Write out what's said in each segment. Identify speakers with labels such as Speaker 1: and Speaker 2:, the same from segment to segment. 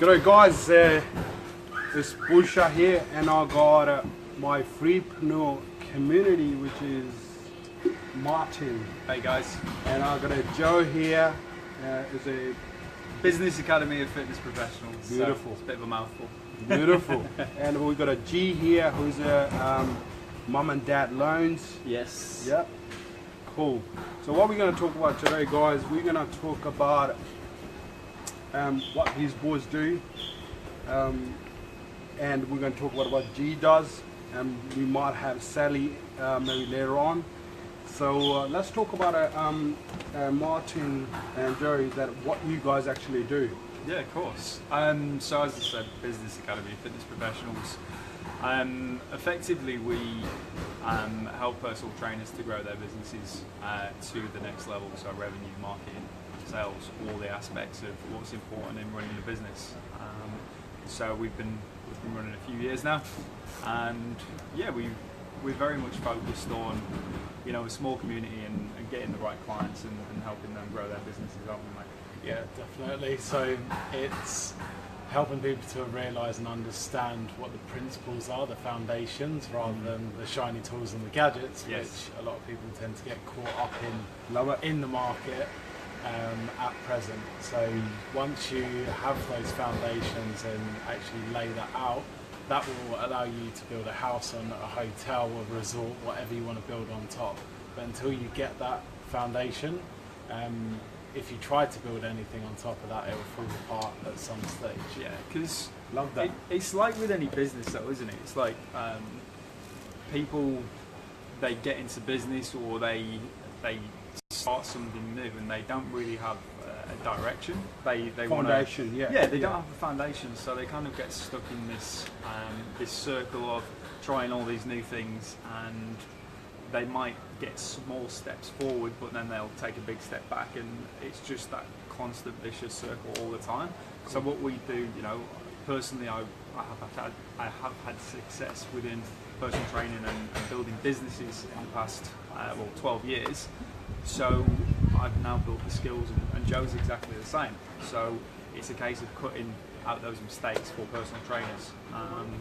Speaker 1: G'day guys, it's Busha here and I got my Freeprenuer community, which is Martin.
Speaker 2: Hey guys.
Speaker 1: And I got a Joe here, is a
Speaker 2: Business Academy of Fitness Professionals.
Speaker 1: Beautiful.
Speaker 2: So it's a bit of a mouthful.
Speaker 1: Beautiful. And we got a G here who's a mum and dad loans.
Speaker 2: Yes.
Speaker 1: Yep. Cool. So what we're going to talk about today, guys, we're going to talk about what these boys do, and we're going to talk about what G does, and we might have Sally maybe later on. So let's talk about Martin and Joey, that what you guys actually do.
Speaker 2: Yeah, of course. So as I said, Business Academy of Fitness Professionals. Effectively, we help personal trainers to grow their businesses to the next level. So revenue, marketing, sales, all the aspects of what's important in running a business. So we've been running a few years now, and yeah, we're very much focused on, you know, a small community and getting the right clients and helping them grow their businesses, aren't we, mate?
Speaker 3: Yeah, definitely. So it's helping people to realise and understand what the principles are, the foundations, rather than the shiny tools and the gadgets,
Speaker 2: Yes.
Speaker 3: which a lot of people tend to get caught up
Speaker 1: Love it.
Speaker 3: in the market at present. So once you have those foundations and actually lay that out, that will allow you to build a house on a hotel, a resort, whatever you want to build on top. But until you get that foundation, if you try to build anything on top of that, it will fall apart at some stage.
Speaker 2: Yeah, because
Speaker 1: Love that.
Speaker 2: it's like with any business, though, isn't it? It's like people, they get into business or they start something new and they don't really have a direction. They
Speaker 1: Foundation,
Speaker 2: wanna,
Speaker 1: yeah.
Speaker 2: they don't have a foundation, so they kind of get stuck in this this circle of trying all these new things, and they might get small steps forward, but then they'll take a big step back, and it's just that constant vicious circle all the time. Cool. So what we do, you know, personally, I have had success within personal training and building businesses in the past 12 years. So I've now built the skills, and Joe's exactly the same. So it's a case of cutting out those mistakes for personal trainers and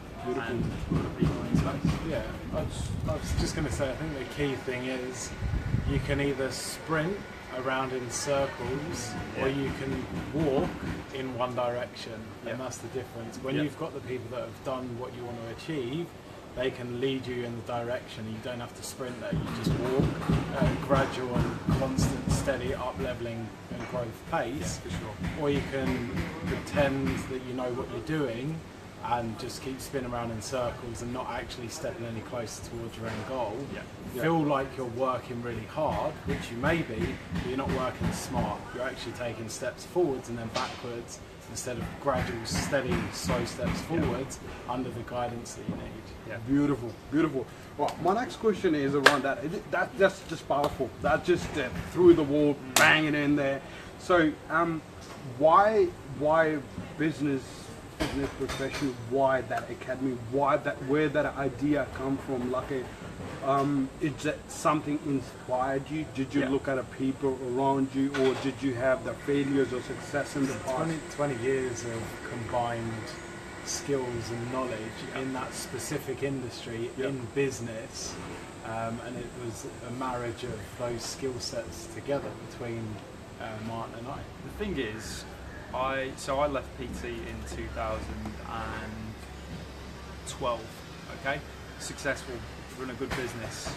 Speaker 2: people in space.
Speaker 3: Yeah, I was just going to say, I think the key thing is you can either sprint around in circles, or you can walk in one direction, and that's the difference. When you've got the people that have done what you want to achieve, they can lead you in the direction. You don't have to sprint there, you just walk at a gradual and constant, steady up-leveling and growth pace.
Speaker 2: Yeah, for sure.
Speaker 3: Or you can pretend that you know what you're doing and just keep spinning around in circles and not actually stepping any closer towards your end goal.
Speaker 2: Yeah.
Speaker 3: Feel like you're working really hard, which you may be, but you're not working smart. You're actually taking steps forwards and then backwards, instead of gradual, steady, slow steps forwards under the guidance that you need.
Speaker 2: Yeah.
Speaker 1: Beautiful, beautiful. Well, my next question is around that. That's just powerful. That just through the wall, banging in there. So, why business profession? Why that academy? Where that idea come from? Like is that something inspired you? Did you look at the people around you, or did you have the failures or success in the past?
Speaker 3: 20 years of combined skills and knowledge in that specific industry, in business, and it was a marriage of those skill sets together between Martin and I.
Speaker 2: The thing is, I left PT in 2012. Okay, successful, run a good business.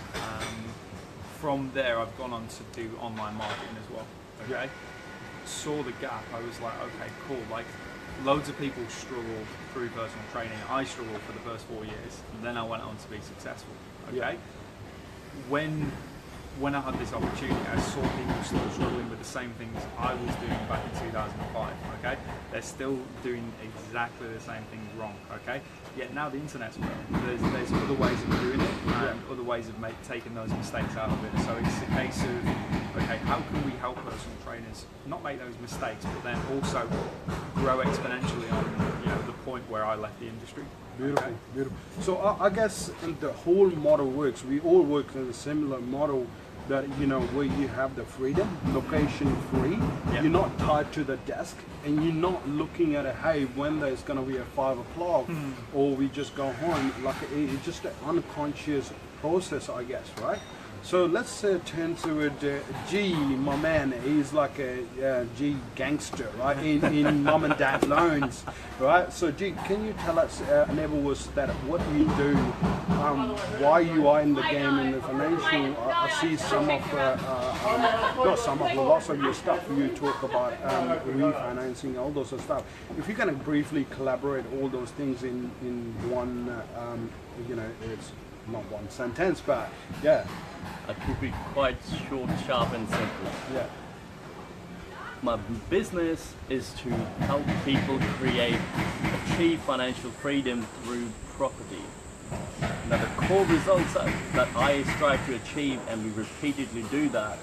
Speaker 2: From there, I've gone on to do online marketing as well. Okay, saw the gap. I was like, okay, cool. Like, loads of people struggle through personal training. I struggled for the first 4 years, and then I went on to be successful. Okay, when I had this opportunity, I saw people still struggling with the same things I was doing back in 2005, okay? They're still doing exactly the same things wrong, okay? Yet now the internet's grown. There's other ways of doing it, and other ways of taking those mistakes out of it. So it's a case of, okay, how can we help personal trainers not make those mistakes, but then also grow exponentially on, you know, the point where I left the industry.
Speaker 1: Beautiful,
Speaker 2: Okay.
Speaker 1: beautiful. So I guess the whole model works. We all work in a similar model. that where you have the freedom, location free.
Speaker 2: Yeah.
Speaker 1: You're not tied to the desk, and you're not looking at hey, when there's going to be a 5 o'clock, or we just go home. Like it's just an unconscious process, I guess, right? So let's turn to it. G, my man, he's like a G gangster, right? In mom and dad loans, right? So G, can you tell us, enable us that what you do, why you are in the game in the financial? I see some of, not some of, lots of your stuff. You talk about refinancing, all those stuff. If you can briefly collaborate all those things in one, it's not one sentence, but yeah.
Speaker 4: I keep it quite short, sharp, and simple.
Speaker 1: Yeah.
Speaker 4: My business is to help people achieve financial freedom through property. Now, the core results that I strive to achieve, and we repeatedly do that,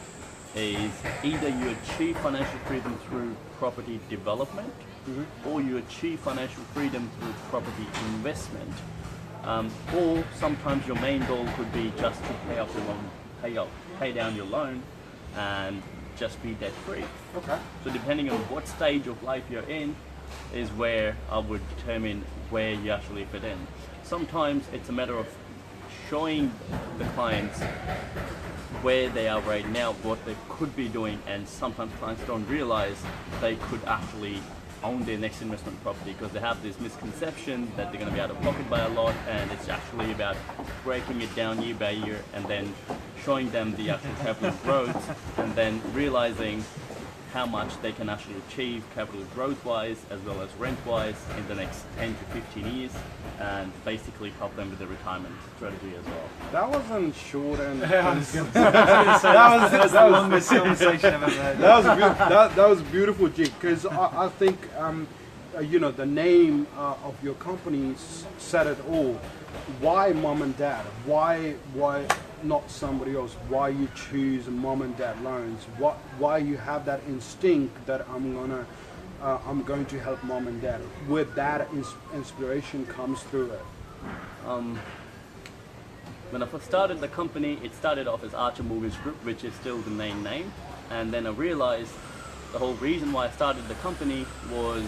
Speaker 4: is either you achieve financial freedom through property development, or you achieve financial freedom through property investment. Or sometimes your main goal could be just to pay off your loan, pay down your loan, and just be debt free.
Speaker 1: Okay.
Speaker 4: So depending on what stage of life you're in, is where I would determine where you actually fit in. Sometimes it's a matter of showing the clients where they are right now, what they could be doing, and sometimes clients don't realize they could actually own their next investment property because they have this misconception that they're going to be out of pocket by a lot, and it's actually about breaking it down year by year and then showing them the actual capital growth, and then realizing how much they can actually achieve capital growth wise as well as rent wise in the next 10 to 15 years, and basically help them with their retirement strategy as well.
Speaker 1: That wasn't short and
Speaker 2: I was going to say, that's the longest conversation I've ever had.
Speaker 1: that was beautiful, Jake, because I think the name of your company said it all. Why mom and dad? Why not somebody else? Why you choose mom and dad loans? Why you have that instinct that I'm going to help mom and dad? Where that inspiration comes through it.
Speaker 4: When I first started the company, it started off as Archer Mortgage Group, which is still the main name. And then I realized the whole reason why I started the company was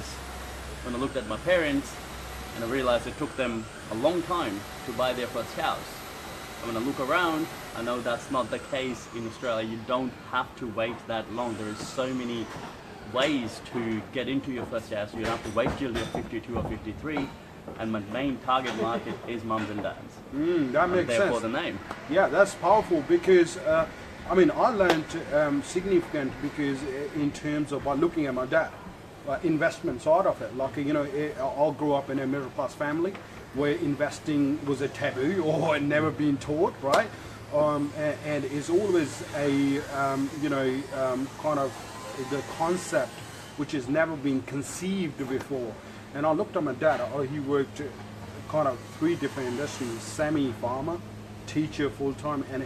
Speaker 4: when I looked at my parents and I realized it took them a long time to buy their first house. And when I look around, I know that's not the case in Australia. You don't have to wait that long. There is so many ways to get into your first house. You don't have to wait till you're 52 or 53. And my main target market is mums and dads.
Speaker 1: That makes
Speaker 4: therefore
Speaker 1: sense.
Speaker 4: the name.
Speaker 1: Yeah, that's powerful because I learned significant because in terms of by looking at my dad, investment side of it. Like I grew up in a middle class family where investing was a taboo or had never been taught, right? And it's always a kind of the concept which has never been conceived before. And I looked at my dad. He worked kind of 3 different industries: semi-farmer, teacher full-time, and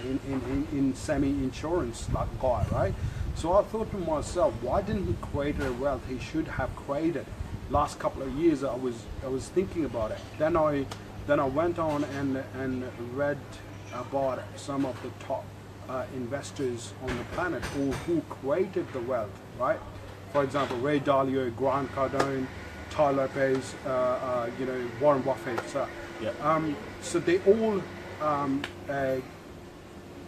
Speaker 1: in semi-insurance like guy, right? So I thought to myself, why didn't he create a wealth he should have created? Last couple of years I was thinking about it. Then I went on and read about some of the top investors on the planet who created the wealth, right? For example, Ray Dalio, Grant Cardone, Ty Lopez, Warren Buffett. So, so they all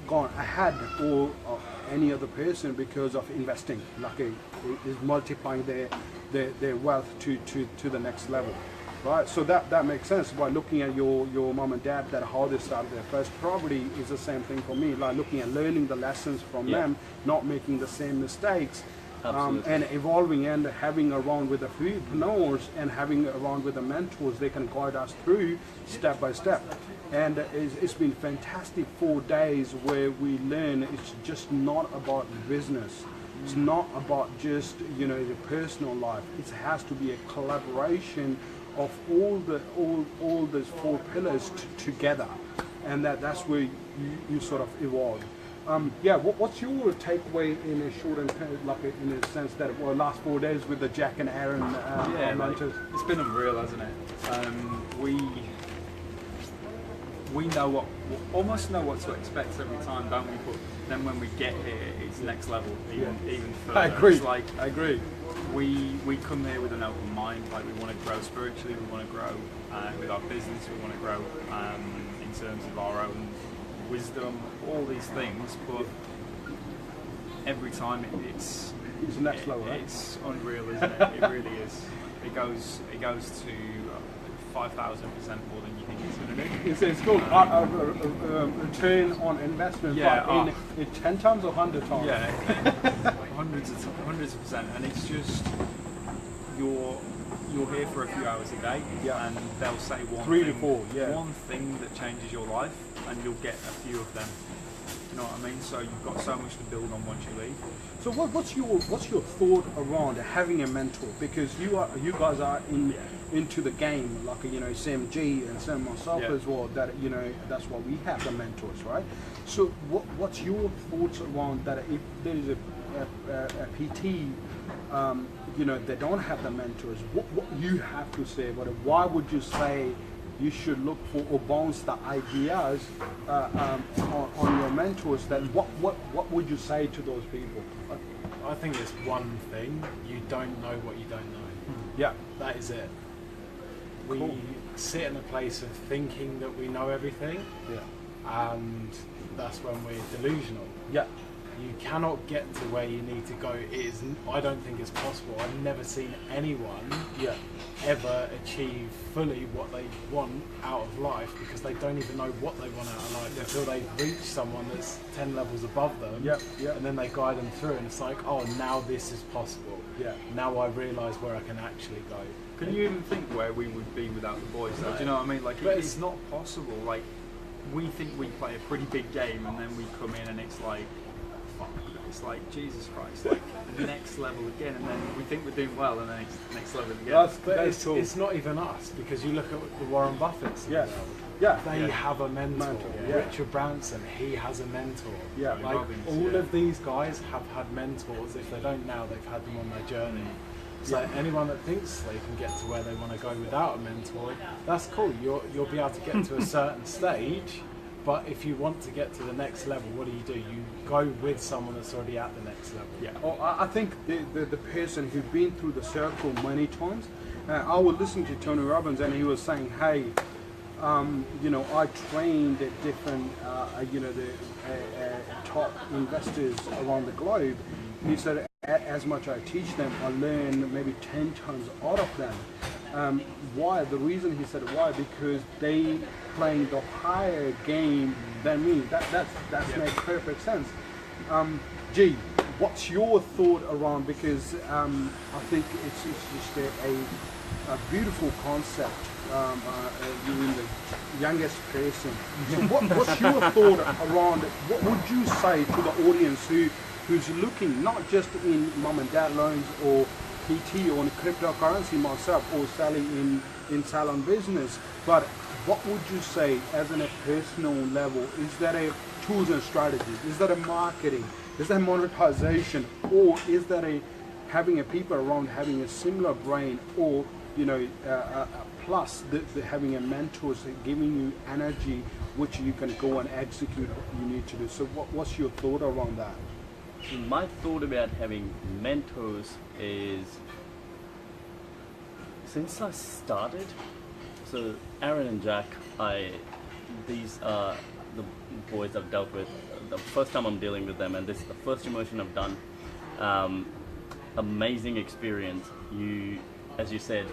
Speaker 1: gone ahead or any other person because of investing. Like is multiplying their wealth to the next level, right? So that makes sense. By looking at your mom and dad, that how they started their first property is the same thing for me. Like looking at learning the lessons from them, not making the same mistakes. And evolving and having around with the freepreneurs and having around with the mentors, they can guide us through step by step. And it's been fantastic 4 days where we learn it's just not about business. It's not about just the personal life. It has to be a collaboration of all those 4 pillars together, and that's where you sort of evolve. What's your takeaway in a short and like in a sense that last 4 days with the Jack and Aaron mentors?
Speaker 2: It's been unreal, hasn't it? we know almost know what to expect every time, don't we? But then when we get here, it's next level, even further.
Speaker 1: I agree.
Speaker 2: It's like
Speaker 1: I agree.
Speaker 2: we come here with an open mind. Like, we want to grow spiritually, we want to grow with our business, we want to grow in terms of our own wisdom, all these things. But every time it's
Speaker 1: the next level, right?
Speaker 2: It's unreal, isn't it? It really is. It goes to 5,000% more than you think it's going to do.
Speaker 1: It's called return on investment,
Speaker 2: Yeah,
Speaker 1: but in 10 times or 100 times?
Speaker 2: Yeah, hundreds of percent, and it's just you're here for a few hours a day,
Speaker 1: Yeah.
Speaker 2: and they'll say one
Speaker 1: 3 to
Speaker 2: thing,
Speaker 1: 4, yeah.
Speaker 2: one thing that changes your life, and you'll get a few of them. You know what I mean? So you've got so much to build on once you leave.
Speaker 1: So what's your thought around having a mentor? Because you guys are into the game, like Sam G and Sam myself
Speaker 2: Yeah.
Speaker 1: as well. That that's why we have the mentors, right? So what's your thoughts around that? If there is a PT, they don't have the mentors. What you have to say about it? Why would you say you should look for or bounce the ideas on your mentors? That what would you say to those people?
Speaker 3: I think it's one thing: you don't know what you don't know.
Speaker 1: Yeah,
Speaker 3: That is it. We
Speaker 1: Cool.
Speaker 3: sit in a place of thinking that we know everything,
Speaker 1: yeah,
Speaker 3: and that's when we're delusional.
Speaker 1: yeah.
Speaker 3: You cannot get to where you need to go. I don't think it's possible. I've never seen anyone
Speaker 1: Yeah.
Speaker 3: ever achieve fully what they want out of life, because they don't even know what they want out of life until they reach someone that's 10 levels above them.
Speaker 1: Yeah, yeah.
Speaker 3: And then they guide them through, and it's like, oh, now this is possible.
Speaker 1: Yeah.
Speaker 3: Now I realise where I can actually go.
Speaker 2: Can you even think where we would be without the boys, though? Do you know what I mean? Like,
Speaker 3: But
Speaker 2: it's not possible. Like, we think we play a pretty big game, and then we come in and it's like, fuck. It's like, Jesus Christ, like, next level again, and then we think we're doing well, and then it's next level again.
Speaker 3: But
Speaker 1: That's cool.
Speaker 3: it's not even us, because you look at the Warren Buffetts of the
Speaker 1: Yeah.
Speaker 3: world.
Speaker 1: Yeah.
Speaker 3: They
Speaker 2: Yeah.
Speaker 3: have a mentor.
Speaker 1: Yeah.
Speaker 3: Richard Branson, he has a mentor.
Speaker 1: Yeah.
Speaker 3: Like,
Speaker 2: Robbins,
Speaker 3: all
Speaker 2: yeah.
Speaker 3: of these guys have had mentors. If they don't now, they've had them on their journey. So
Speaker 1: Yeah.
Speaker 3: anyone that thinks they can get to where they want to go without a mentor, that's cool. You'll be able to get to a certain stage, but if you want to get to the next level, what do? You go with someone that's already at the next level.
Speaker 1: Yeah, I think the person who's been through the circle many times, I was listening to Tony Robbins, and he was saying, hey, I trained at different, the top investors around the globe. He said, as much I teach them, I learn maybe 10 times out of them. Why? The reason he said why, because they playing the higher game than me. That makes perfect sense. G, what's your thought around? Because I think it's just a beautiful concept. You're the youngest person. So what's your thought around? What would you say to the audience who's looking not just in mom and dad loans or PT or in cryptocurrency myself, or selling in salon business, but what would you say as in a personal level? Is that a tools and strategies? Is that a marketing? Is that monetization? Or is that having a people around having a similar brain, or plus the having a mentor giving you energy which you can go and execute what you need to do? So what's your thought around that?
Speaker 4: My thought about having mentors is, since I started, so Aaron and Jack, these are the boys I've dealt with. The first time I'm dealing with them, and this is the first immersion I've done. Amazing experience. As you said,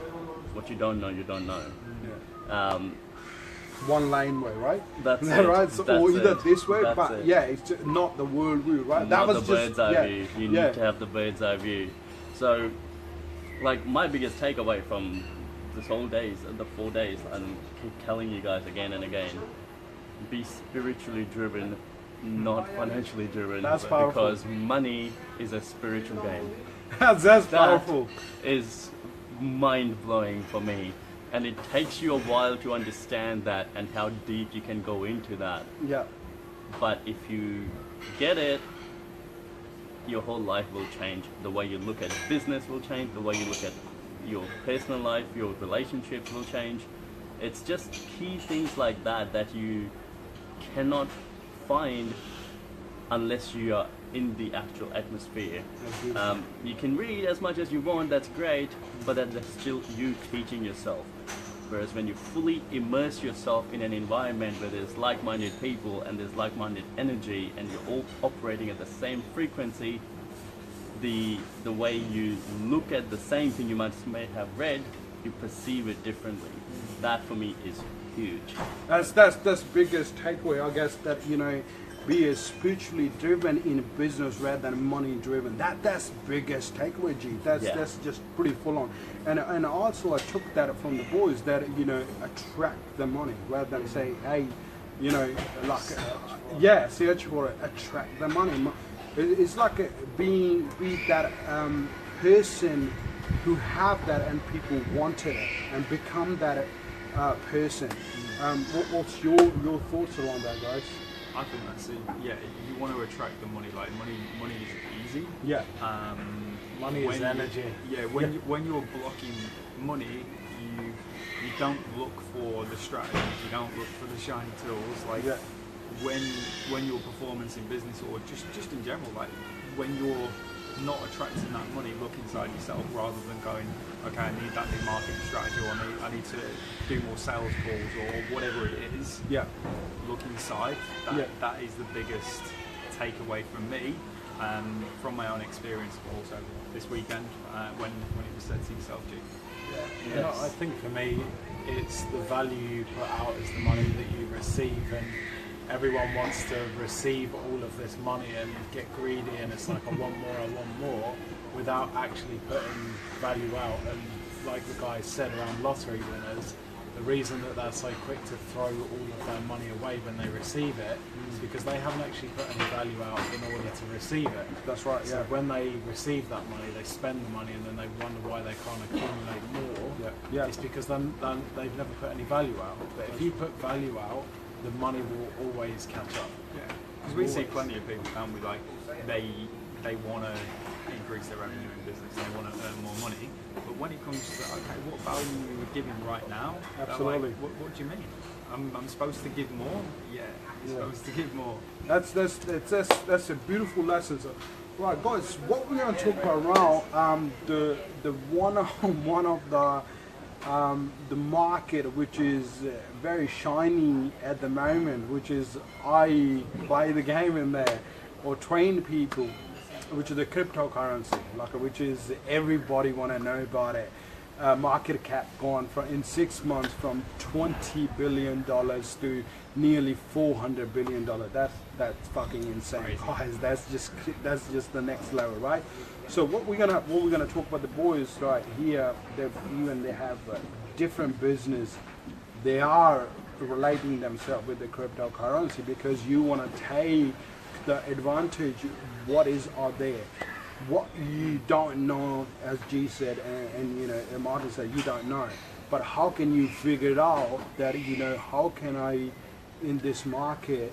Speaker 4: what you don't know, you don't know.
Speaker 1: Yeah. One lane way, right?
Speaker 4: That's
Speaker 1: Is that
Speaker 4: it.
Speaker 1: right? So,
Speaker 4: That's
Speaker 1: or either
Speaker 4: it.
Speaker 1: this way,
Speaker 4: That's
Speaker 1: but
Speaker 4: it.
Speaker 1: yeah, it's just not the world view, right?
Speaker 4: Not
Speaker 1: that was
Speaker 4: the bird's eye view. You
Speaker 1: yeah.
Speaker 4: need to have the bird's eye view. So, like, my biggest takeaway from this whole days, the 4 days, and keep telling you guys again and again, be spiritually driven, not financially driven.
Speaker 1: That's powerful.
Speaker 4: Because money is a spiritual game.
Speaker 1: That's powerful.
Speaker 4: That is mind-blowing for me. And it takes you a while to understand that and how deep you can go into that.
Speaker 1: Yeah.
Speaker 4: But if you get it, your whole life will change. The way you look at business will change. The way you look at your personal life, your relationships will change. It's just key things like that that you cannot find unless you are in the actual atmosphere. You can read as much as you want, that's great, but that's still you teaching yourself. Whereas when you fully immerse yourself in an environment where there's like-minded people and there's like-minded energy and you're all operating at the same frequency, the way you look at the same thing you may have read, you perceive it differently. That for me is huge.
Speaker 1: That's biggest takeaway, I guess, that be as spiritually driven in business rather than money driven. That's biggest takeaway, G. That's just pretty full on. And also I took that from the boys that attract the money rather than say, hey, search for it, attract the money. It's like be that person who have that and people wanted it and become that person. What's your thoughts around that, guys?
Speaker 2: I think that's it. Yeah, you want to attract the money. Like money is easy.
Speaker 1: Yeah.
Speaker 3: Money is energy.
Speaker 2: When you're blocking money, you don't look for the strategies. You don't look for the shiny tools. Like when your performance in business or just in general, like when you're not attracting that money, look inside yourself rather than going, okay, I need that new marketing strategy, or I need to do more sales calls, or whatever it is.
Speaker 1: Yeah.
Speaker 2: Look inside. That is the biggest takeaway from me, from my own experience, but also this weekend when it was said to yourself, G.
Speaker 3: Yeah. I think for me, it's the value you put out is the money that you receive, and everyone wants to receive all of this money and get greedy, and it's like I want more, without actually putting value out. And like the guy said around lottery winners, the reason that they're so quick to throw all of their money away when they receive it is because they haven't actually put any value out in order to receive it.
Speaker 1: That's right.
Speaker 3: So when they receive that money, they spend the money, and then they wonder why they can't accumulate more. It's because then they've never put any value out. But if you put value out, the money will always catch up.
Speaker 2: Yeah, because we see plenty of people, don't we? Like they want to increase their revenue in business, they want to earn more money. But when it comes to what value are you giving right now?
Speaker 1: Absolutely.
Speaker 2: Like, what do you mean? I'm supposed to give more? Yeah, you're supposed to give more.
Speaker 1: That's a beautiful lesson. So, right, guys, what we're going to talk about around the one of the market, which is very shiny at the moment, which is I play the game in there or train people, which is the cryptocurrency, which is everybody want to know about it. Market cap gone in 6 months from $20 billion to nearly $400 billion. That's fucking insane, guys. That's just the next level, right? So what we're gonna talk about the boys right here. They have different business. They are relating themselves with the cryptocurrency because you want to take the advantage what is out there. What you don't know, as G said, and Martin said, you don't know. But how can you figure it out that, how can I, in this market,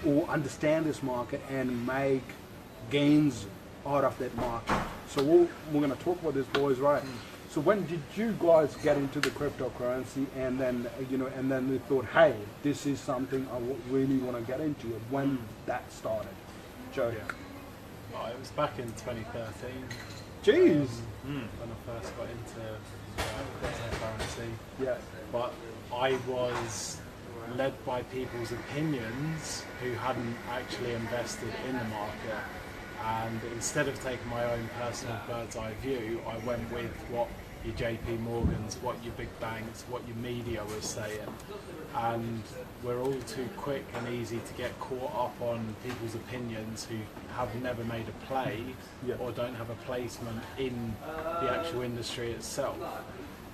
Speaker 1: or understand this market and make gains out of that market? So we're going to talk about this, boys, right? So when did you guys get into the cryptocurrency, and then, and then we thought, hey, this is something I really want to get into? When that started? Joe?
Speaker 3: Yeah. Well, it was back in 2013.
Speaker 1: Jeez.
Speaker 3: When I first got into cryptocurrency.
Speaker 1: Yeah.
Speaker 3: But I was led by people's opinions who hadn't actually invested in the market. And instead of taking my own personal bird's eye view, I went with what your JP Morgans, what your big banks, what your media was saying. And we're all too quick and easy to get caught up on people's opinions who have never made a play or don't have a placement in the actual industry itself.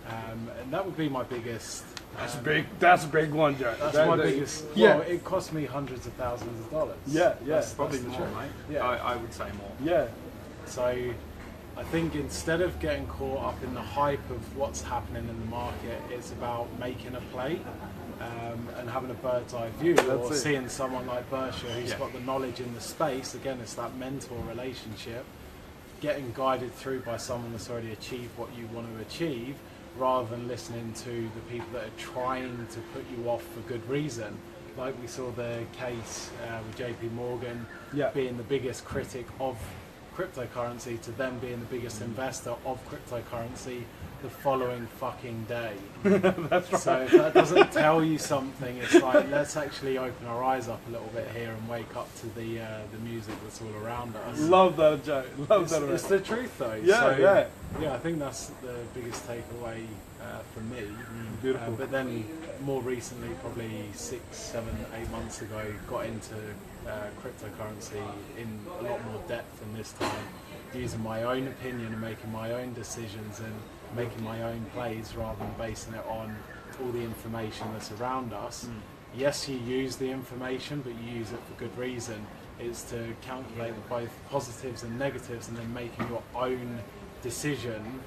Speaker 3: And that would be my biggest...
Speaker 1: That's a big one, Joe.
Speaker 3: That's my biggest... Well, it cost me hundreds of thousands of dollars.
Speaker 1: That's
Speaker 2: probably more, mate.
Speaker 3: Yeah.
Speaker 2: I would say more.
Speaker 1: Yeah.
Speaker 3: So I think instead of getting caught up in the hype of what's happening in the market, it's about making a play and having a bird's eye view, or seeing someone like Bersha who's got the knowledge in the space. Again, it's that mentor relationship, getting guided through by someone that's already achieved what you want to achieve, rather than listening to the people that are trying to put you off for good reason. Like we saw the case with JP Morgan being the biggest critic of cryptocurrency to them being the biggest investor of cryptocurrency the following fucking day.
Speaker 1: That's right.
Speaker 3: So if that doesn't tell you something, it's like, let's actually open our eyes up a little bit here and wake up to the music that's all around us.
Speaker 1: Love that, Joe. Love that.
Speaker 3: It's the truth though.
Speaker 1: Yeah,
Speaker 3: So, yeah, I think that's the biggest takeaway for me.
Speaker 1: Beautiful.
Speaker 3: But then more recently, probably 6, 7, 8 months ago, got into cryptocurrency in a lot more depth than this time, using my own opinion and making my own decisions and making my own plays rather than basing it on all the information that's around us. Yes, you use the information, but you use it for good reason. It's to calculate both positives and negatives and then making your own decision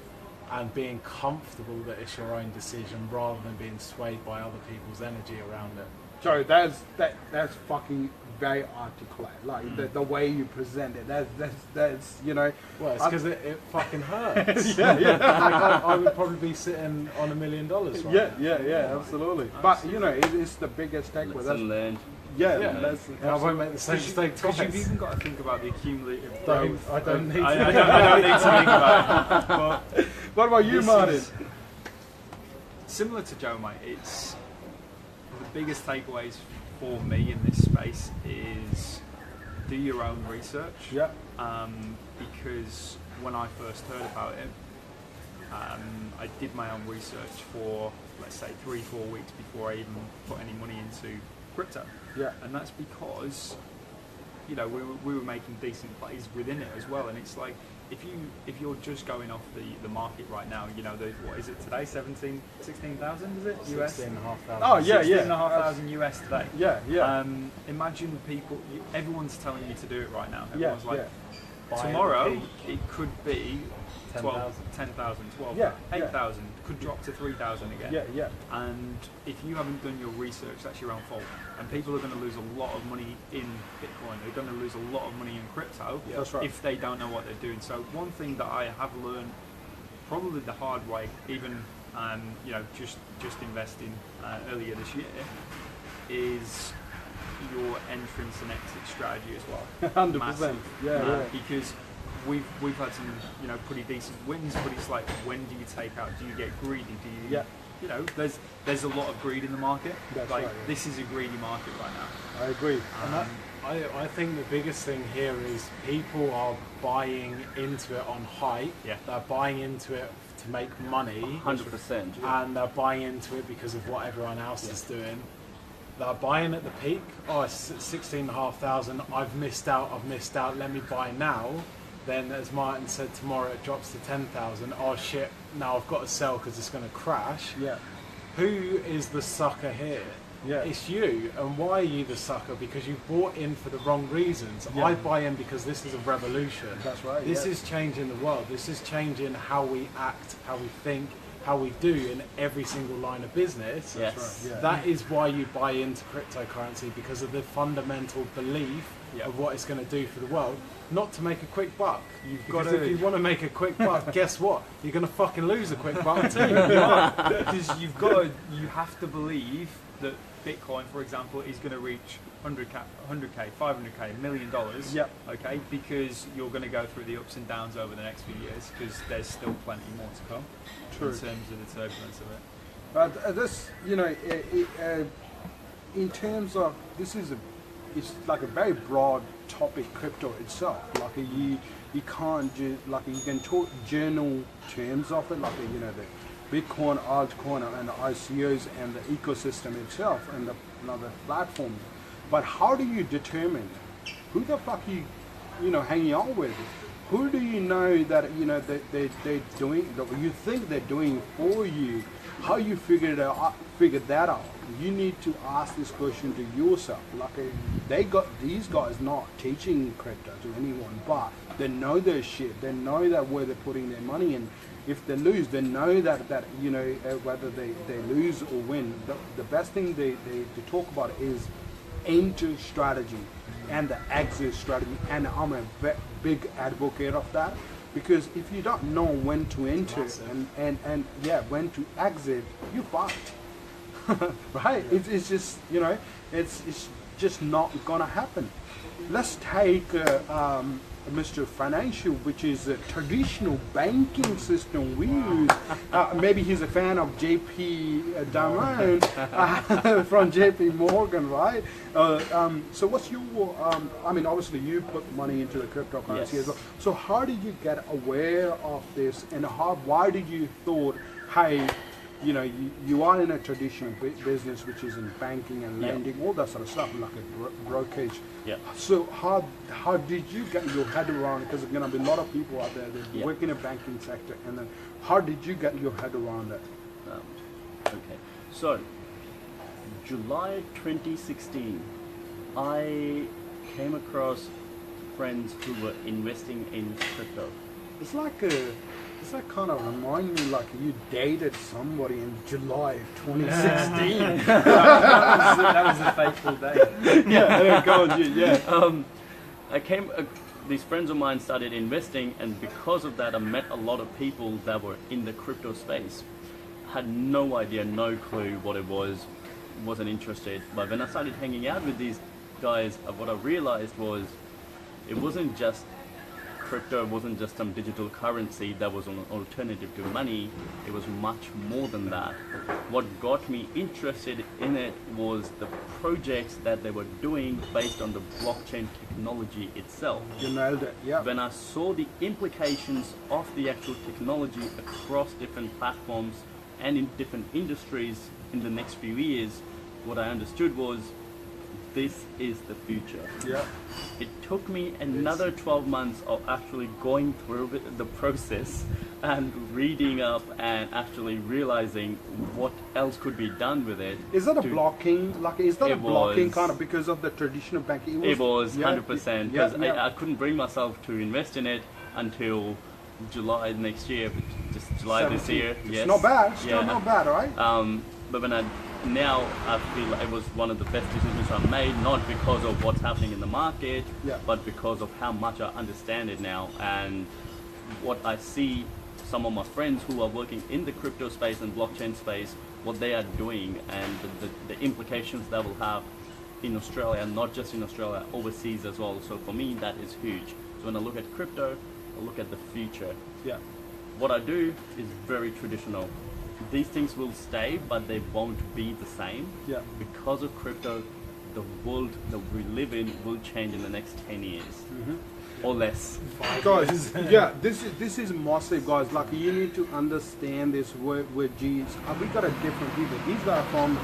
Speaker 3: and being comfortable that it's your own decision rather than being swayed by other people's energy around it.
Speaker 1: Joe, that's fucking very articulate. Like the way you present it. That's you know.
Speaker 3: Well, it's because it fucking hurts.
Speaker 1: Yeah.
Speaker 3: Like I would probably be sitting on $1 million right now.
Speaker 1: Yeah, absolutely. But you know, it's the biggest take with us.
Speaker 4: Learned.
Speaker 1: Yeah,
Speaker 3: And I won't make the same mistake
Speaker 2: Because
Speaker 3: twice.
Speaker 2: you've even got to think about the accumulative
Speaker 3: Don't-
Speaker 2: growth.
Speaker 3: I don't need to.
Speaker 2: I don't need to think about it. But
Speaker 1: What about you,
Speaker 2: this
Speaker 1: Martin?
Speaker 2: is similar to Joe, mate. It's the biggest takeaways for me in this space is do your own research.
Speaker 1: Yeah.
Speaker 2: Because when I first heard about it, I did my own research for, let's say, 3-4 weeks before I even put any money into crypto.
Speaker 1: Yeah.
Speaker 2: And that's because, you know, we were making decent plays within it as well. And it's like, if you're just going off the market right now, you know, what is it today? 16,000 is it? US?
Speaker 3: 16,500.
Speaker 1: Oh, yeah.
Speaker 2: 16,500 US today.
Speaker 1: Yeah.
Speaker 2: Imagine people, everyone's telling you to do it right now.
Speaker 1: Yeah,
Speaker 2: Everyone's like,
Speaker 3: Buy
Speaker 2: tomorrow
Speaker 3: at the peak.
Speaker 2: it could be 10,000, 12,
Speaker 1: Yeah,
Speaker 2: 8,000, could drop to 3,000 again.
Speaker 1: Yeah.
Speaker 2: And if you haven't done your research, that's your own fault. And people are going to lose a lot of money in Bitcoin. They're going to lose a lot of money in crypto
Speaker 1: That's right.
Speaker 2: if they don't know what they're doing. So one thing that I have learned, probably the hard way, even you know, just investing earlier this year, is your entrance and exit strategy as well.
Speaker 1: 100%.
Speaker 2: Massive.
Speaker 1: Yeah.
Speaker 2: Because we've had some, you know, pretty decent wins, but it's like, when do you take out? Do you get greedy? Do you?
Speaker 1: Yeah.
Speaker 2: You know, there's a lot of greed in the market.
Speaker 1: That's
Speaker 2: like
Speaker 1: right, yeah.
Speaker 2: this is a greedy market right now.
Speaker 1: I agree.
Speaker 3: And I think the biggest thing here is people are buying into it on hype.
Speaker 2: Yeah.
Speaker 3: They're buying into it to make money.
Speaker 4: 100%.
Speaker 3: And they're buying into it because of what everyone else is doing. They're buying at the peak. Oh, it's 16,500. I've missed out. Let me buy now. Then, as Martin said, tomorrow it drops to 10,000. Oh shit! Now I've got to sell because it's going to crash.
Speaker 1: Yeah.
Speaker 3: Who is the sucker here?
Speaker 1: Yeah.
Speaker 3: It's you. And why are you the sucker? Because you bought in for the wrong reasons.
Speaker 1: Yeah.
Speaker 3: I buy in because this is a revolution.
Speaker 1: That's right,
Speaker 3: This
Speaker 1: yeah.
Speaker 3: is changing the world. This is changing how we act, how we think, how we do in every single line of business.
Speaker 4: Yes.
Speaker 1: right, yeah.
Speaker 3: That is why you buy into cryptocurrency, because of the fundamental belief of what it's going to do for the world. Not to make a quick buck.
Speaker 2: got
Speaker 3: Because
Speaker 2: to-
Speaker 3: if you want to make a quick buck, guess what? You're going to fucking lose a quick buck too.
Speaker 2: Because you have to believe that Bitcoin, for example, is going to reach 100k, 500k, $1 million.
Speaker 1: Yep.
Speaker 2: Okay, because you're going to go through the ups and downs over the next few years, because there's still plenty more to come.
Speaker 1: True.
Speaker 2: In terms of the turbulence of it.
Speaker 1: But this, you know, in terms of it's like a very broad topic, crypto itself. Like you can't just like you can talk general terms of it, like you know the Bitcoin, altcoin, and the ICOs and the ecosystem itself and the platforms. But how do you determine who the fuck you know hanging out with? Who do you know that you know they're doing? That you think they're doing for you? How you figure that out? You need to ask this question to yourself. Like these guys not teaching crypto to anyone, but they know their shit. They know that where they're putting their money in. If they lose, they know that you know whether they lose or win. The best thing they talk about is enter strategy and the exit strategy, and I'm a big advocate of that. because if you don't know when to enter
Speaker 3: Massive.
Speaker 1: and yeah, when to exit, you're fucked. Right? It's just, you know, it's just not gonna happen. Let's take Mr. Financial, which is a traditional banking system we use. Maybe he's a fan of JP Diamond from JP Morgan, right? So what's your, I mean, obviously you put money into the cryptocurrency as well. So how did you get aware of this, and why did you thought, hey, you know, you are in a traditional business, which is in banking and lending, all that sort of stuff, like a brokerage.
Speaker 4: Yeah.
Speaker 1: So how did you get your head around? Because there's going to be a lot of people out there that work in a banking sector, and then how did you get your head around that?
Speaker 4: Okay, so July 2016, I came across friends who were investing in crypto.
Speaker 1: It's like does that kind of remind me like you dated somebody in July 2016?
Speaker 2: That was a fateful day.
Speaker 1: Yeah, go on, yeah.
Speaker 4: These friends of mine started investing, and because of that, I met a lot of people that were in the crypto space. Had no idea, no clue what it was, wasn't interested. But when I started hanging out with these guys, what I realized was it wasn't just crypto, wasn't just some digital currency that was an alternative to money. It was much more than that. What got me interested in it was the projects that they were doing based on the blockchain technology itself.
Speaker 1: You nailed it, yeah.
Speaker 4: When I saw the implications of the actual technology across different platforms and in different industries in the next few years, what I understood was this is the future.
Speaker 1: Yeah.
Speaker 4: It took me another 12 months of actually going through the process and reading up and actually realizing what else could be done with it.
Speaker 1: Is that a blocking? Like, is that a blocking
Speaker 4: was-
Speaker 1: kind of because of the traditional banking?
Speaker 4: It was 100% because
Speaker 1: yeah.
Speaker 4: I couldn't bring myself to invest in it until July next year, just July this
Speaker 1: 17.
Speaker 4: year.
Speaker 1: It's
Speaker 4: Yes.
Speaker 1: not bad. Still
Speaker 4: Yeah.
Speaker 1: not bad, right?
Speaker 4: But now I feel like it was one of the best decisions I made, not because of what's happening in the market, but because of how much I understand it now and what I see some of my friends who are working in the crypto space and blockchain space, what they are doing and the implications that will have in Australia, not just in Australia, overseas as well. So for me, that is huge. So when I look at crypto, I look at the future.
Speaker 1: Yeah.
Speaker 4: What I do is very traditional. These things will stay, but they won't be the same.
Speaker 1: Yeah.
Speaker 4: Because of crypto, the world that we live in will change in the next 10 years or less.
Speaker 1: Guys, yeah, this is massive, guys. Like, you need to understand this with G's. We got a different people. These are from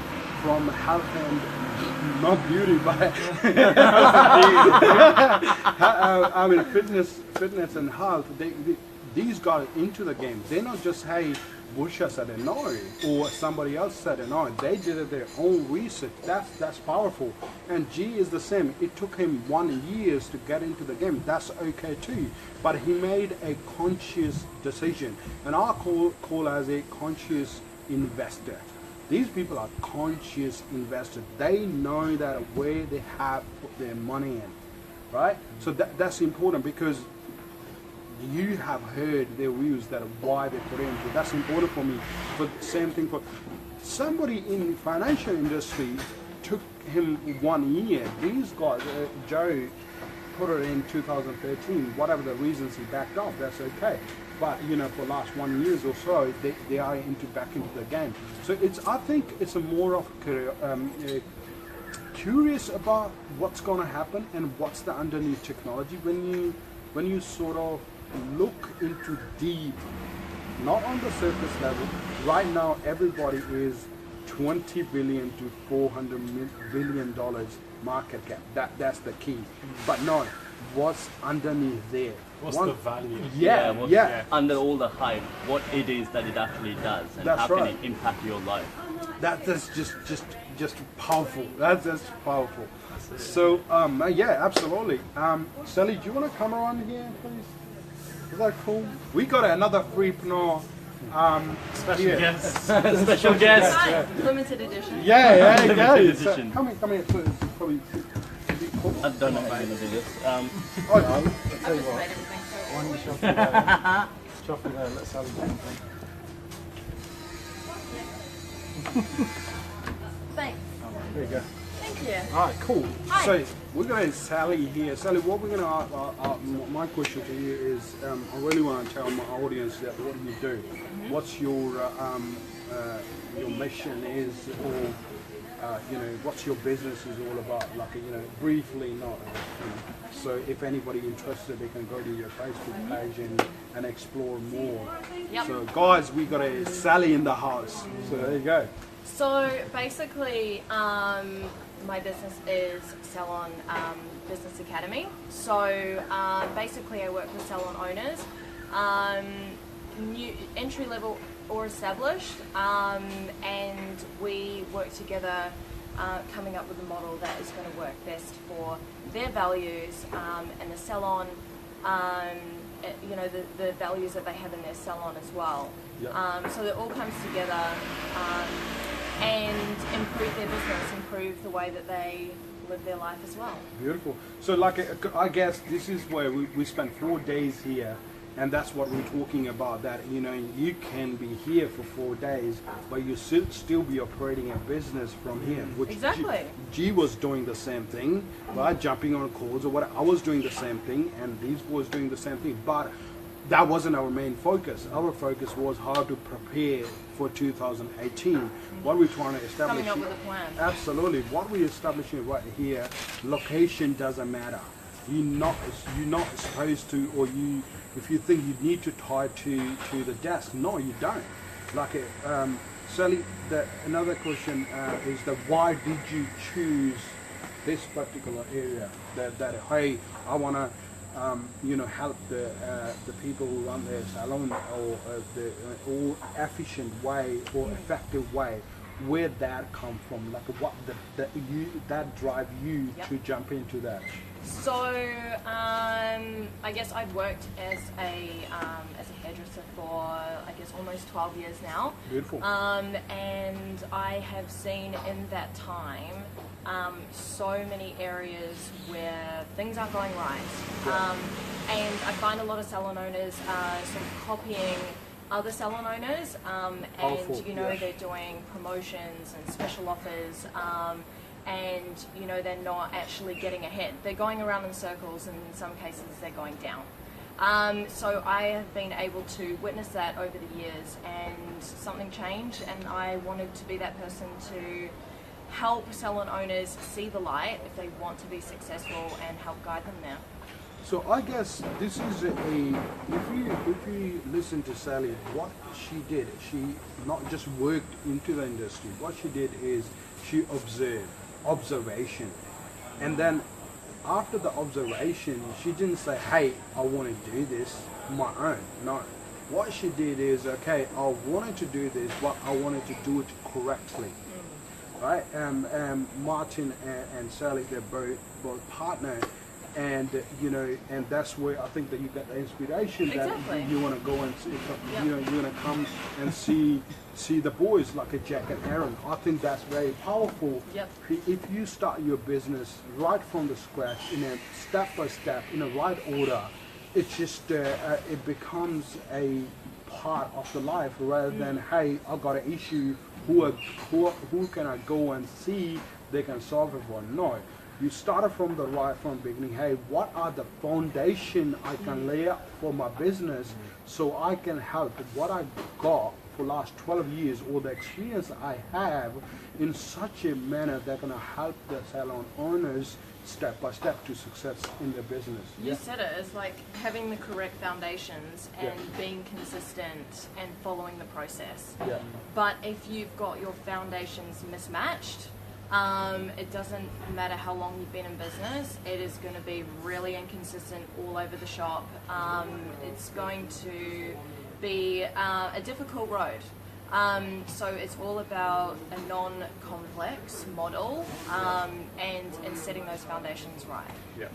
Speaker 1: health and not beauty, but I mean fitness and health. These guys into the game. They're not just, hey, Busha said a no, or somebody else said a no. They did their own research. That's powerful. And G is the same. It took him 1 year to get into the game. That's okay too. But he made a conscious decision, and I call as a conscious investor. These people are conscious investors. They know that where they have put their money in, right? So that's important, because you have heard their views that why they put into. That's important for me. But same thing for somebody in financial industry. Took him 1 year. These guys, Joe put it in 2013. Whatever the reasons he backed off, that's okay. But you know, for the last 1 year or so, they are back into the game. So I think it's a more of curious about what's going to happen and what's the underneath technology when you sort of look into deep, not on the surface level. Right now, everybody is 20 billion to 400 billion dollars market cap. That's the key. But no, what's underneath there?
Speaker 3: What's the value?
Speaker 1: Yeah.
Speaker 4: Under all the hype, what it is that it actually does, and
Speaker 1: That's
Speaker 4: how can
Speaker 1: right.
Speaker 4: it impact your life.
Speaker 1: That's just powerful. That's just powerful. So yeah, absolutely. Sally, do you want to come around here, please? Is that cool? We got another Freeprenuer.
Speaker 3: Special
Speaker 1: here.
Speaker 3: guest.
Speaker 4: Special guest.
Speaker 5: Hi, limited edition.
Speaker 1: Yeah.
Speaker 4: Limited
Speaker 1: So,
Speaker 4: edition.
Speaker 1: come here. So it's probably.
Speaker 4: I don't know how you're going to do this.
Speaker 1: Oh, no, I'll tell
Speaker 5: I've
Speaker 1: you
Speaker 5: just
Speaker 1: what.
Speaker 5: made everything so
Speaker 3: Why don't you shuffle there? Shuffle there, let's have something.
Speaker 5: Thanks.
Speaker 3: There you go.
Speaker 5: Thank you.
Speaker 1: All right, cool.
Speaker 5: Hi.
Speaker 1: So we're going to Sally here. Sally, what we're going to my question to you is, I really want to tell my audience that what do you do? What's your mission is, or what's your business is all about? Like, briefly, not. So if anybody interested, they can go to your Facebook page and explore more.
Speaker 5: Yep.
Speaker 1: So guys, we got a Sally in the house. So there you go.
Speaker 5: So basically, my business is Salon Business Academy. So basically, I work with salon owners, new entry level or established, and we work together, coming up with a model that is going to work best for their values and the salon. The values that they have in their salon as well.
Speaker 1: Yep.
Speaker 5: So it all comes together and improve their business, improve the way that they live their life as well.
Speaker 1: Beautiful. So like, I guess this is where we spent 4 days here, and that's what we're talking about, that you can be here for 4 days, but you should still be operating a business from here, which
Speaker 5: Exactly.
Speaker 1: G was doing the same thing, right? Jumping on calls or what. I was doing the same thing, and these was doing the same thing, but that wasn't our main focus. Our focus was how to prepare for 2018. What we're trying to establish.
Speaker 5: Coming up with a plan.
Speaker 1: Absolutely. What we're establishing right here, location doesn't matter. You're not supposed to, or if you think you need to tie to the desk, no, you don't. Like, Sally, another question is that why did you choose this particular area? That hey, I want to help the people who run their salon, or the or efficient way or effective way. Where that come from? Like, what that drive you
Speaker 5: Yep.
Speaker 1: to jump into that?
Speaker 5: So I guess I've worked as a hairdresser for almost 12 years now.
Speaker 1: Beautiful.
Speaker 5: And I have seen in that time so many areas where things aren't going right. And I find a lot of salon owners sort of copying other salon owners,
Speaker 1: Powerful,
Speaker 5: and
Speaker 1: yes.
Speaker 5: they're doing promotions and special offers, and they're not actually getting ahead. They're going around in circles, and in some cases they're going down. So I have been able to witness that over the years, and something changed, and I wanted to be that person to help salon owners see the light if they want to be successful, and help guide them there.
Speaker 1: So I guess this is if you listen to Sally, what she did, she not just worked into the industry. What she did is she observation, and then after the observation, she didn't say, "Hey, I want to do this on my own." No, what she did is, okay, I wanted to do this, but I wanted to do it correctly. Right? Martin and Sally, they're both partners. And and that's where I think that you got the inspiration.
Speaker 5: Exactly.
Speaker 1: That you want to go and see,
Speaker 5: Yep.
Speaker 1: you want to come and see the boys like a Jack and Aaron. I think that's very powerful.
Speaker 5: Yep.
Speaker 1: If you start your business right from the scratch, in a step by step, in a right order, it's just it becomes a part of the life, rather than, hey, I've got an issue, who can I go and see they can solve it for? No. You started from the beginning. Hey, what are the foundation I can lay out for my business, so I can help what I got for last 12 years, or the experience I have, in such a manner that gonna help the salon owners step by step to success in their business.
Speaker 5: You said it. It's like having the correct foundations and being consistent and following the process.
Speaker 1: Yeah.
Speaker 5: But if you've got your foundations mismatched, it doesn't matter how long you've been in business, it is going to be really inconsistent all over the shop. It's going to be a difficult road. So it's all about a non-complex model, and setting those foundations right.
Speaker 1: Yeah.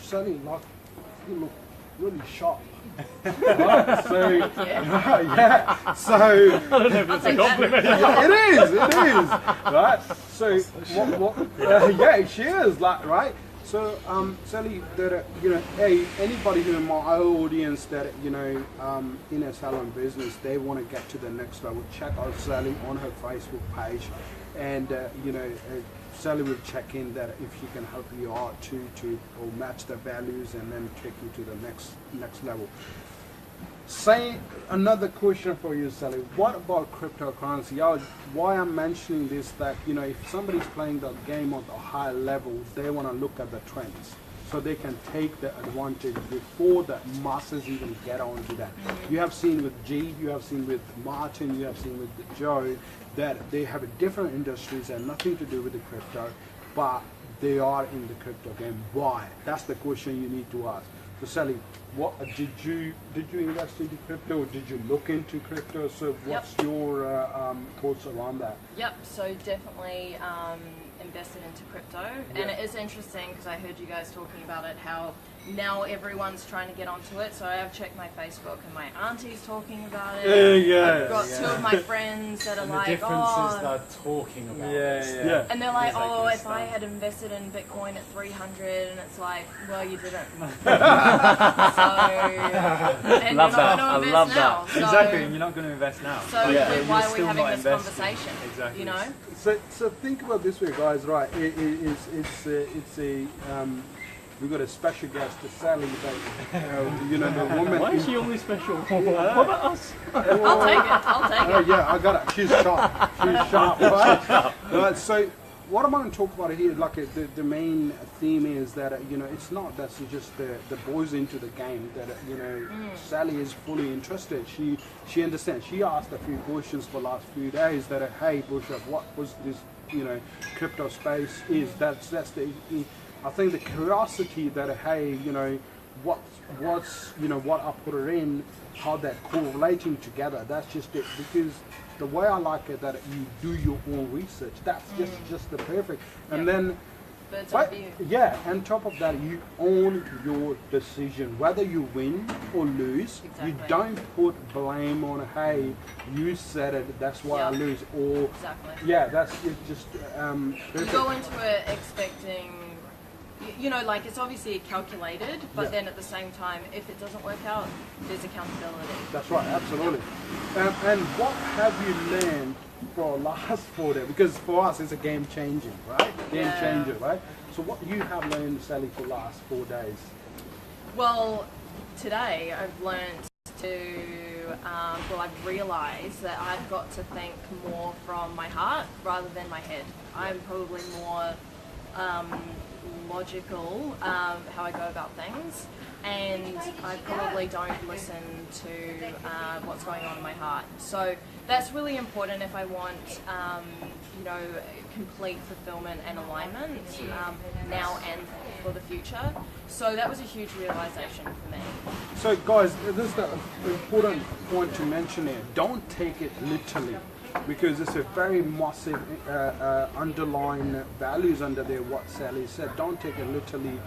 Speaker 1: Sally, you look really sharp. Right, so yeah, so
Speaker 5: I'll take that.
Speaker 1: yeah, it is, right? So what yeah, she is, like, right? So, Sally, that hey, anybody who in my audience that in a salon business, they want to get to the next level. Check out Sally on her Facebook page, and Sally will check in that if she can help you out to or match the values and then take you to the next level. Say another question for you, Sally. What about cryptocurrency? Why I'm mentioning this, that if somebody's playing the game at a high level, they want to look at the trends, so they can take the advantage before the masses even get onto that. You have seen with G, you have seen with Martin, you have seen with Joe, that they have different industries and nothing to do with the crypto, but they are in the crypto game. Why? That's the question you need to ask. So Sally, what did you invest into crypto, or did you look into crypto? So what's your thoughts around that?
Speaker 5: Yep, so definitely invested into crypto, and it is interesting because I heard you guys talking about it, how now everyone's trying to get onto it. So I have checked my Facebook and my auntie's talking about it. I've got two of my friends that are
Speaker 3: And
Speaker 5: like,
Speaker 3: the difference
Speaker 5: oh,
Speaker 3: is they're talking about
Speaker 1: Yeah.
Speaker 5: and they're like,
Speaker 3: Exactly
Speaker 5: oh, if
Speaker 3: stuff.
Speaker 5: I had invested in Bitcoin at 300, and it's like, well, you didn't. And
Speaker 4: Love
Speaker 5: you're
Speaker 4: that.
Speaker 5: not
Speaker 4: I
Speaker 5: going to
Speaker 4: love
Speaker 5: invest now.
Speaker 4: that.
Speaker 5: So,
Speaker 2: Exactly, and you're not going to invest now.
Speaker 5: So
Speaker 4: Yeah.
Speaker 5: why
Speaker 2: You're
Speaker 5: are we
Speaker 2: still
Speaker 5: having
Speaker 2: not
Speaker 5: this
Speaker 2: investing.
Speaker 5: conversation?
Speaker 2: Exactly.
Speaker 5: You know?
Speaker 1: So think about this way, guys. Right? It's a we got a special guest, Sally. That, the woman.
Speaker 4: Why is she always special? What about us?
Speaker 5: I'll take it. I'll take it.
Speaker 1: Oh yeah, I got it. She's sharp. She's sharp, right? Right. So, what I'm going to talk about here, like the main theme is that it's not that it's just the boys into the game. That Sally is fully interested. She understands. She asked a few questions for the last few days. That hey, Busha, what was this crypto space is? That's the. I think the curiosity that hey, what's what I put it in, how that correlating together. That's just it, because the way I like it, that you do your own research. That's just the perfect. And then,
Speaker 5: Bird's
Speaker 1: but,
Speaker 5: eye view.
Speaker 1: yeah, on top of that, you own your decision, whether you win or lose. You
Speaker 5: Exactly.
Speaker 1: don't put blame on hey, you said it, that's why I
Speaker 5: Yeah.
Speaker 1: lose, or
Speaker 5: Exactly.
Speaker 1: yeah, that's it's just
Speaker 5: You
Speaker 1: perfect.
Speaker 5: go into it expecting, like it's obviously calculated, but
Speaker 1: Yeah.
Speaker 5: then at the same time, if it doesn't work out, there's accountability.
Speaker 1: That's right, absolutely. And what have you learned for last 4 days? Because for us, it's a game changing, right? Game
Speaker 5: Yeah.
Speaker 1: changer, right? So what you have learned, Sally, for last 4 days?
Speaker 5: Well, today I've learned to, I've realised that I've got to think more from my heart rather than my head. I'm probably more logical how I go about things, and I probably don't listen to what's going on in my heart. So that's really important if I want, complete fulfillment and alignment now and for the future. So that was a huge realization for me.
Speaker 1: So guys, this is the important point to mention here. Don't take it literally, because it's a very massive underlying values under there, what Sally said. Don't take it literally,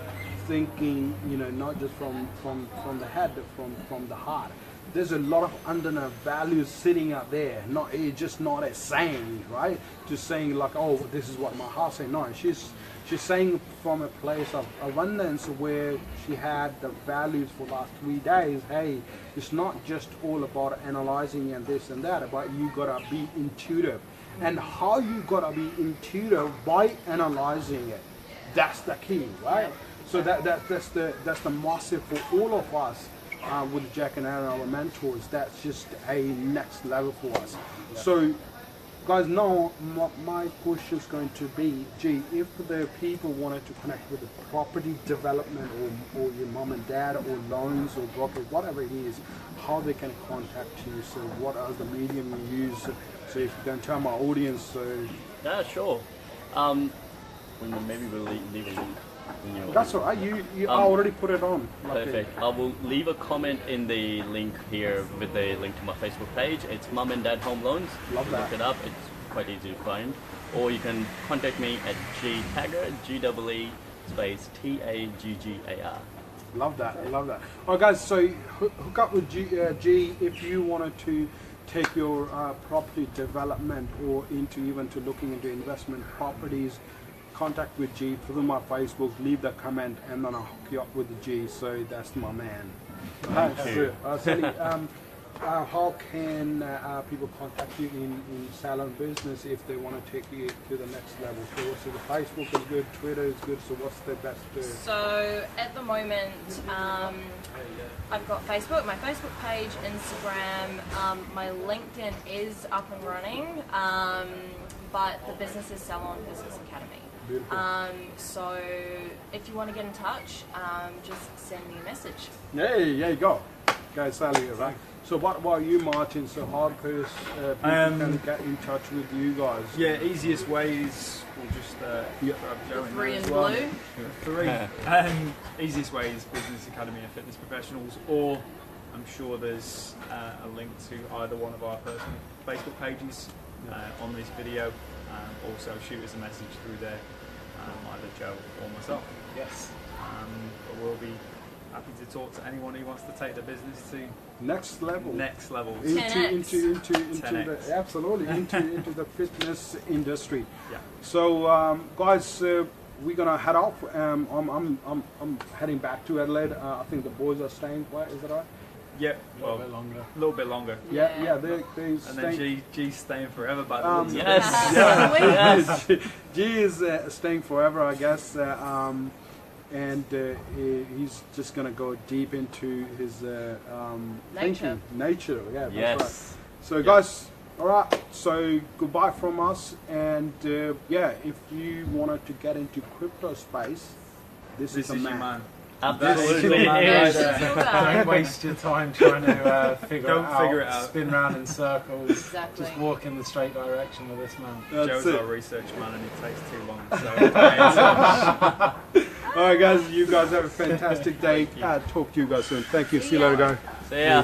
Speaker 1: thinking, not just from the head, but from the heart. There's a lot of underlying values sitting out there. It's just not a saying, right? Just saying like, oh, this is what my heart says. No, she's saying from a place of abundance where she had the values for the last 3 days. Hey, it's not just all about analyzing and this and that, but you gotta be intuitive. And how you gotta be intuitive by analyzing it. That's the key, right? So that's the massive for all of us. With Jack and Aaron, our mentors, that's just a next level for us. So, guys, now my question is going to be, if the people wanted to connect with the property development or your mom and dad or loans or broker, whatever it is, how they can contact you. So, what are the medium you use? So, if you can tell my audience. So,
Speaker 4: Yeah, sure. Maybe we'll leave a link.
Speaker 1: that's all right. I already put it on.
Speaker 4: Perfect. I will leave a comment in the link here with the link to my Facebook page. It's Mum and Dad Home Loans.
Speaker 1: Love that.
Speaker 4: Look it up. It's quite easy to find. Or you can contact me at GTaggar, GEE space TAGGAR.
Speaker 1: Love that. I love that. All right, guys. So hook up with G if you wanted to take your property development or even to looking into investment properties. contact with G through my Facebook, leave the comment, and then I'll hook you up with the G. So that's my man. Sally, how can people contact you in salon business if they want to take you to the next level? So the Facebook is good, Twitter is good. So what's the best?
Speaker 5: So at the moment, I've got Facebook, my Facebook page, Instagram, my LinkedIn is up and running, but the business is Salon Business Academy.
Speaker 1: Beautiful.
Speaker 5: So if you want to get in touch, just send me a message.
Speaker 1: Hey, there you go. Guys, Sally, right? So what about you, Martin? So how people can get in touch with you guys?
Speaker 2: Yeah, easiest way is we'll just grab Joe in there
Speaker 5: Three
Speaker 2: as
Speaker 5: in
Speaker 2: well.
Speaker 5: blue.
Speaker 2: Three. Easiest way is Business Academy of Fitness Professionals, or I'm sure there's a link to either one of our personal Facebook pages on this video. Also shoot us a message through there, either Joe or myself.
Speaker 3: Yes.
Speaker 2: But we'll be happy to talk to anyone who wants to take the business to
Speaker 1: Next level.
Speaker 2: next levels.
Speaker 1: Into
Speaker 2: 10x.
Speaker 1: absolutely into the fitness industry.
Speaker 2: Yeah.
Speaker 1: So guys, we're gonna head off. I'm heading back to Adelaide. I think the boys are staying. Where is it right?
Speaker 2: Yeah.
Speaker 3: A
Speaker 2: Well,
Speaker 3: little bit longer.
Speaker 2: a little bit longer.
Speaker 1: Yeah, they
Speaker 2: And
Speaker 1: staying.
Speaker 2: then G's staying forever, by the looks of it.
Speaker 4: Yes.
Speaker 5: Sweet.
Speaker 1: G is staying forever, I guess, and he's just gonna go deep into his thinking, nature. Yeah, that's right.
Speaker 4: Yes.
Speaker 1: So, guys, all right. So, goodbye from us, and yeah, if you wanted to get into crypto space, this
Speaker 2: This
Speaker 1: is
Speaker 2: is
Speaker 1: the
Speaker 2: your
Speaker 1: man.
Speaker 2: man.
Speaker 4: Absolutely.
Speaker 3: man
Speaker 4: it
Speaker 3: right
Speaker 4: is.
Speaker 3: there. Don't waste your time trying to figure
Speaker 2: Don't
Speaker 3: it out. Spin round in circles.
Speaker 5: Exactly.
Speaker 3: Just walk in the straight direction with this man.
Speaker 1: That's
Speaker 2: Joe's
Speaker 1: it.
Speaker 2: our research man, and it takes too long. So,
Speaker 1: All right, guys. You guys have a fantastic day. Talk to you guys soon. Thank you. See you later, guys.
Speaker 4: See ya.